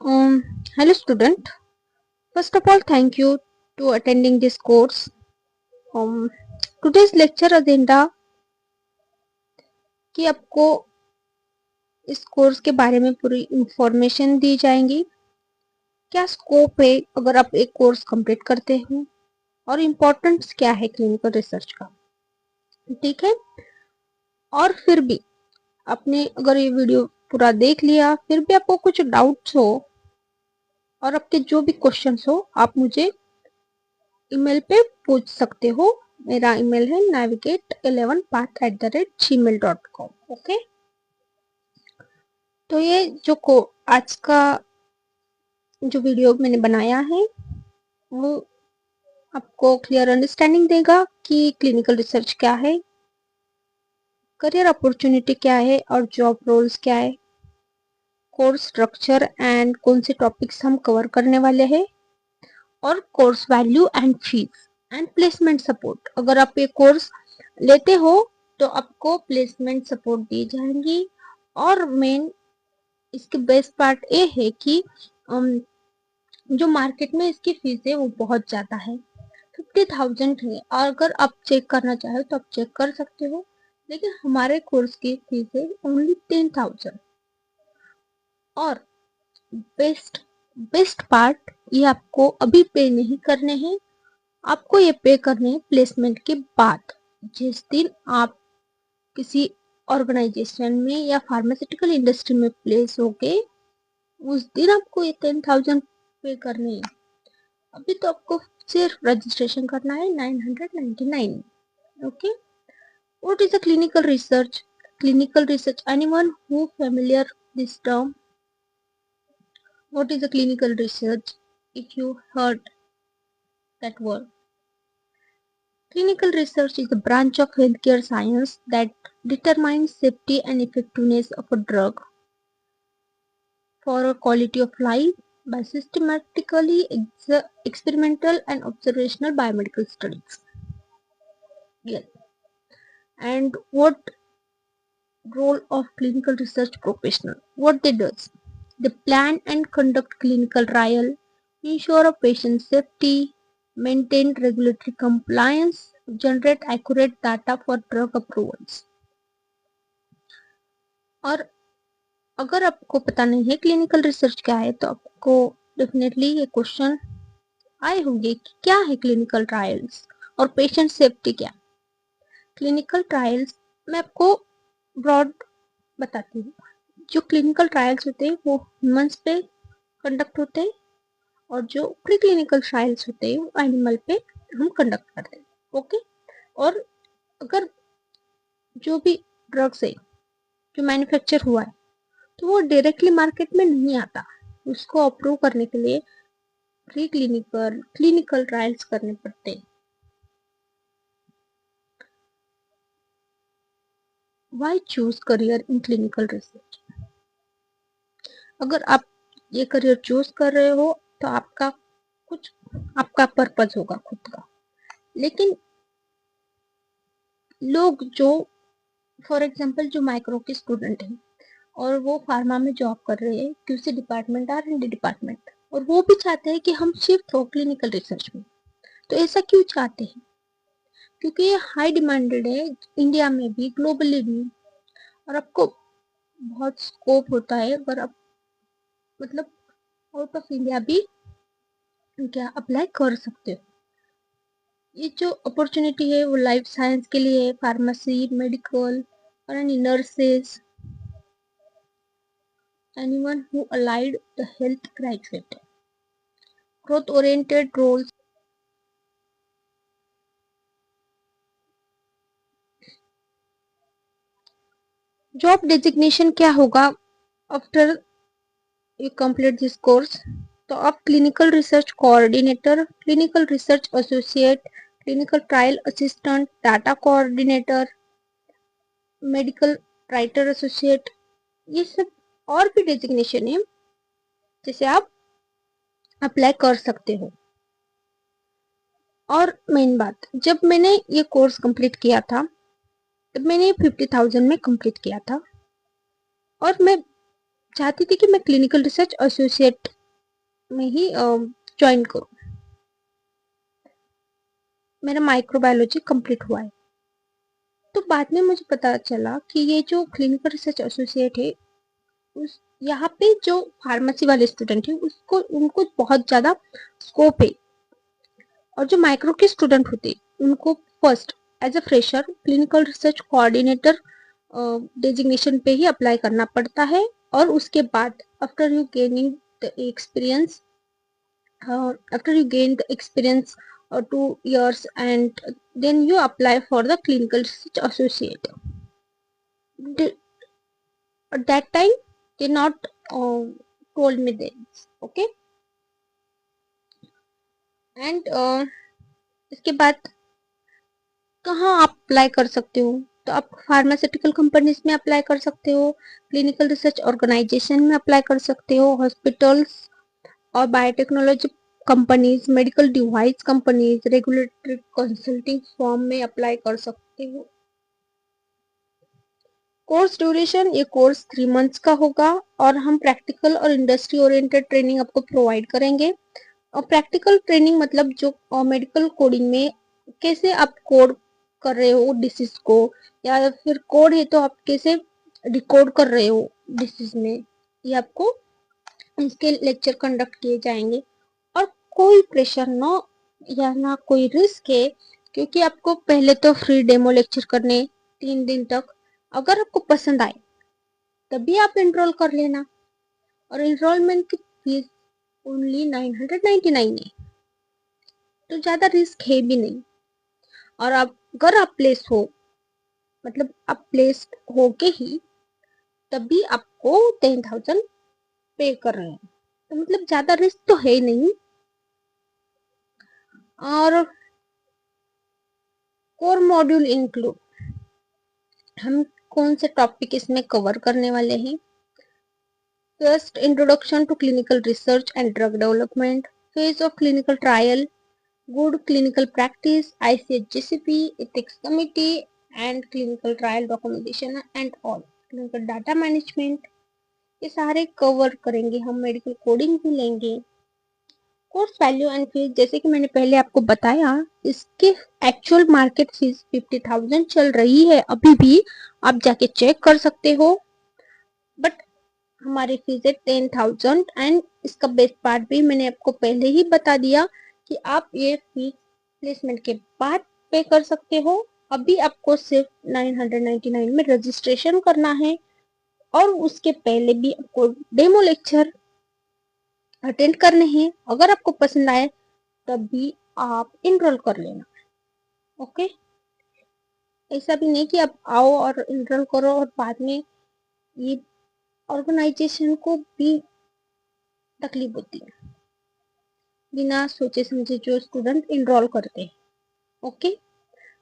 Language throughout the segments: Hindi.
Hello student. First of all, thank you to attending this course. Um, Today's lecture agenda कि आपको इस कोर्स के बारे में पूरी इंफॉर्मेशन दी जाएंगी। क्या स्कोप है अगर आप एक कोर्स कंप्लीट करते हो और इम्पोर्टेंस क्या है क्लिनिकल रिसर्च का, ठीक है। और फिर भी आपने अगर ये वीडियो पूरा देख लिया फिर भी आपको कुछ डाउट्स हो और आपके जो भी क्वेश्चंस हो आप मुझे ईमेल पे पूछ सकते हो। मेरा ईमेल है navigate11path@gmail.com। ओके, तो ये जो आज का जो वीडियो मैंने बनाया है वो आपको क्लियर अंडरस्टैंडिंग देगा कि क्लिनिकल रिसर्च क्या है, करियर अपॉर्चुनिटी क्या है और जॉब रोल्स क्या है, कोर्स स्ट्रक्चर एंड कौन से टॉपिक्स हम कवर करने वाले हैं, और course value and fees and placement support. अगर आप ये कोर्स लेते हो तो आपको प्लेसमेंट सपोर्ट दी जाएंगी। और मेन इसके बेस्ट पार्ट ये है कि जो मार्केट में इसकी फीस है वो बहुत ज़्यादा है, 50,000 है। और अगर आप चेक करना चाहो तो आप चेक कर सकते हो, लेकिन हमारे कोर्स की फीस है ओनली 10,000। और बेस्ट बेस्ट पार्ट, ये आपको अभी पे नहीं करने हैं, आपको ये पे करने हैं प्लेसमेंट के बाद। जिस दिन आप किसी ऑर्गेनाइजेशन में या फार्मास्यूटिकल इंडस्ट्री में प्लेस हो गए उस दिन आपको ये 10,000 पे करने हैं। अभी तो आपको सिर्फ रजिस्ट्रेशन करना है 999। Okay, what is a clinical research? Clinical research, anyone who familiar this term? What is a clinical research? If you heard that word, clinical research is a branch of healthcare science that determines safety and effectiveness of a drug for a quality of life by systematically experimental and observational biomedical studies. Yes. And what role of clinical research professional? What they does? They plan and conduct clinical trial, ensure a patient safety, maintain regulatory compliance, generate accurate data for drug approvals. और अगर आपको पता नहीं है क्लिनिकल रिसर्च क्या है तो आपको डेफिनेटली ये क्वेश्चन आए होंगे कि क्या है क्लिनिकल ट्रायल्स और पेशेंट सेफ्टी क्या। क्लिनिकल ट्रायल्स मैं आपको ब्रॉड बताती हूँ। जो क्लिनिकल ट्रायल्स होते हैं वो ह्यूमंस पे कंडक्ट होते हैं और जो प्री क्लिनिकल ट्रायल्स होते हैं वो एनिमल पे हम कंडक्ट करते हैं। ओके, और अगर जो भी ड्रग्स है जो मैन्युफैक्चर हुआ है तो वो डायरेक्टली मार्केट में नहीं आता, उसको अप्रूव करने के लिए प्री क्लिनिकल क्लिनिकल ट्रायल्स करने पड़ते हैं। Why choose career in clinical research? अगर आप ये करियर चूज कर रहे हो तो आपका पर्पस होगा खुद का। लेकिन लोग जो फॉर एग्जांपल जो माइक्रो के स्टूडेंट हैं और वो फार्मा में जॉब कर रहे हैं, क्यूसी डिपार्टमेंट, R&D डिपार्टमेंट, और वो भी चाहते हैं कि हम शिफ्ट हो क्लिनिकल रिसर्च में। तो ऐसा क्यों चाहते हैं? क्योंकि ये हाई डिमांडेड है इंडिया में भी, ग्लोबली भी, और आपको बहुत स्कोप होता है अगर आप मतलब आउट ऑफ इंडिया भी क्या अप्लाई कर सकते हो। ये जो अपॉर्चुनिटी है वो लाइफ साइंस के लिए है, फार्मेसी, मेडिकल और any nurses, anyone who allied the health graduate. Growth oriented roles. Job designation क्या होगा after you complete this course? तो आप clinical research coordinator, clinical research associate, clinical trial assistant, data coordinator, medical writer associate, ये सब और भी डेजिग्नेशन है जिसे आप अप्लाई कर सकते हो। और मेन बात, जब मैंने ये कोर्स कंप्लीट किया था तब मैंने 50,000 में कंप्लीट किया था और मैं चाहती थी कि मैं क्लिनिकल रिसर्च एसोसिएट में ही ज्वाइन करूं। मेरा माइक्रोबायोलॉजी कंप्लीट हुआ है। तो बाद में मुझे पता चला कि ये जो क्लिनिकल रिसर्च एसोसिएट है, उस यहाँ पे जो फार्मेसी वाले स्टूडेंट हैं उसको उनको बहुत ज़्यादा स्कोप है, और जो माइक्रो के स्टूडेंट होते हैं उनको first as a fresher clinical research coordinator designation पे ही अप्लाई करना पड़ता है, और उसके बाद after you gaining the experience after you gain the experience 2 years, and then you apply for the clinical research associate. At that time they not told me this, okay. And इसके बाद कहाँ आप अप्लाई कर सकते हो, तो आप फार्मास्यूटिकल कंपनीज में अप्लाई कर सकते हो, क्लिनिकल रिसर्च ऑर्गेनाइजेशन में अप्लाई कर सकते हो, हॉस्पिटल्स और biotechnology companies, medical device companies, regulatory consulting firm में अप्लाई कर सकते हो। कोर्स ड्यूरेशन, ये कोर्स 3 मंथ्स का होगा, और हम प्रैक्टिकल और इंडस्ट्री ओरिएंटेड ट्रेनिंग आपको प्रोवाइड करेंगे। और प्रैक्टिकल ट्रेनिंग मतलब जो मेडिकल कोडिंग में कैसे आप कोड कर रहे हो डिसीज को, या फिर कोड है तो आप कैसे डिकोड कर रहे हो डिसीज में, ये आपको इसके लेक्चर कंडक्ट किए जाएंगे। और कोई प्रेशर ना, या ना कोई रिस्क है, क्योंकि आपको पहले तो फ्री डेमो लेक्चर करने 3 दिन तक, अगर आपको पसंद आए तभी आप एनरोल कर लेना। और एनरोलमेंट की फीस ओनली 999 है, तो ज़्यादा रिस्क है भी नहीं। और आप अगर आप प्लेस हो, मतलब आप प्लेस हो के ही तभी आपको 10,000 पे कर रहे हैं, तो मतलब ज़्यादा रिस्क तो है नहीं। और कोर मॉड्यूल इंक्लूड, हम कौन से टॉपिक इसमें कवर करने वाले हैं। First, introduction to clinical research and drug development, phase of clinical trial, good clinical practice, ICHGCP, ethics committee and clinical trial documentation and all, clinical data management, ये सारे कवर करेंगे हम। मेडिकल कोडिंग भी लेंगे। कोर्स वैल्यू एंड फीस, जैसे कि मैंने पहले आपको बताया, इसकी एक्चुअल मार्केट फीस 50,000 चल रही है अभी भी, आप जाके चेक कर सकते हो। बट हमारी फीस है 10,000, एंड इसका बेस्ट पार्ट भी मैंने आपको पहले ही बता दिया कि आप ये फीस प्लेसमेंट के बाद पे कर सकते हो। अभी आपको सिर्फ 999 में रजिस्ट्रेशन करना है, और उसके पहले भी आपको डेमो लेक्चर अटेंड करने हैं। अगर आपको पसंद आए तभी आप इनरोल कर लेना, ओके। ऐसा भी नहीं कि आप आओ और इनरोल करो और बाद में ये ऑर्गेनाइजेशन को भी तकलीफ होती है, बिना सोचे समझे जो स्टूडेंट इनरोल करते हैं, ओके।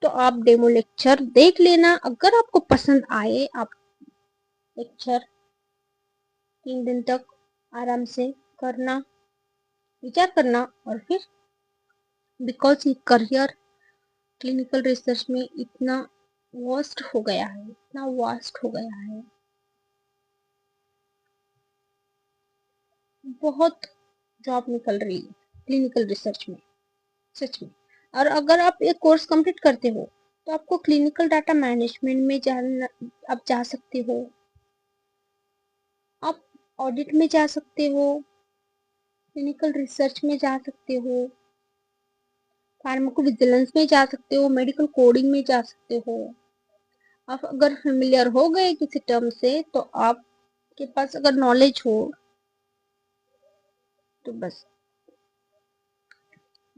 तो आप डेमो लेक्चर देख लेना, अगर आपको पसंद आए आप लेक्चर 3 दिन तक आराम से करना, विचार करना। और फिर बिकॉज ये करियर क्लिनिकल रिसर्च में इतना वास्ट हो गया है, इतना वास्ट हो गया है, बहुत जॉब निकल रही है क्लिनिकल रिसर्च में, सच में। और अगर आप ये कोर्स कंप्लीट करते हो तो आपको क्लिनिकल डाटा मैनेजमेंट में जाना, आप जा सकते हो, आप ऑडिट में जा सकते हो, क्लिनिकल रिसर्च में जा सकते हो, फार्माकोविजिलेंस में जा सकते हो, मेडिकल कोडिंग में जा सकते हो। आप अगर फेमिलियर हो गए किसी टर्म से, तो आपके पास अगर नॉलेज हो तो बस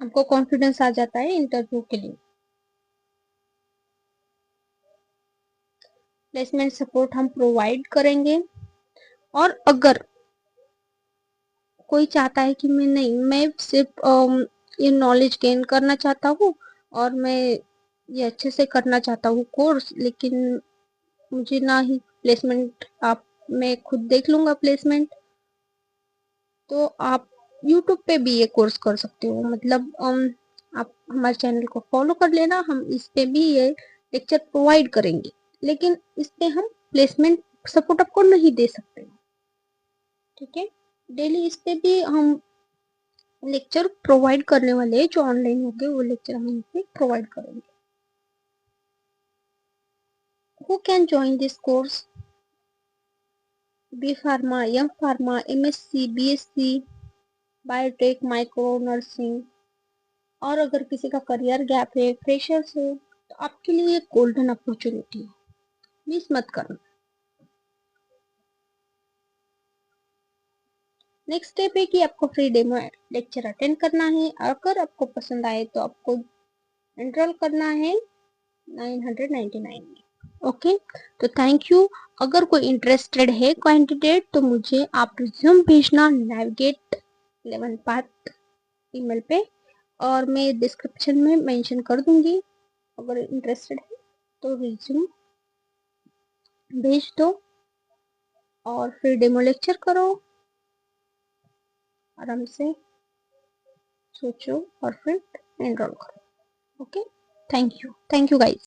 आपको कॉन्फिडेंस आ जाता है इंटरव्यू के लिए। प्लेसमेंट सपोर्ट हम प्रोवाइड करेंगे। और अगर कोई चाहता है कि मैं सिर्फ ये नॉलेज गेन करना चाहता हूँ, और मैं ये अच्छे से करना चाहता हूँ कोर्स, लेकिन मुझे ना ही प्लेसमेंट, आप मैं खुद देख लूँगा प्लेसमेंट, तो आप यूट्यूब पे भी ये कोर्स कर सकते हो। मतलब आप हमारे चैनल को फॉलो कर लेना, हम इस पे भी ये लेक्चर प्रोवाइड करेंगे, लेकिन इस पे हम प्लेसमेंट सपोर्ट आपको नहीं दे सकते। ठीक है। डेली इस पे भी हम लेक्चर प्रोवाइड करने वाले हैं, जो ऑनलाइन होंगे वो लेक्चर हम इस पे प्रोवाइड करेंगे। Who can join this course? B pharma, M pharma, MSc, BSc, biotech, micro nursing. और अगर किसी का करियर गैप है, फ्रेशर्स है, तो आपके लिए एक गोल्डन अपॉर्चुनिटी है, मिस मत करना। नेक्स्ट स्टेप है कि आपको फ्री डेमो लेक्चर अटेंड करना है। अगर आपको पसंद आए तो आपको एनरोल करना है 999 में। ओके, तो थैंक यू। अगर कोई इंटरेस्टेड है कैंडिडेट तो मुझे आप रिज्यूम भेजना नेविगेट 11 पाथ ईमेल पे, और मैं डिस्क्रिप्शन में मेंशन कर दूंगी। अगर इंटरेस्टेड है तो रिज्यूम भेज दो और फिर डेमो लेक्चर करो, आराम से सोचो और फिर एनरोल करो। Okay, thank you guys.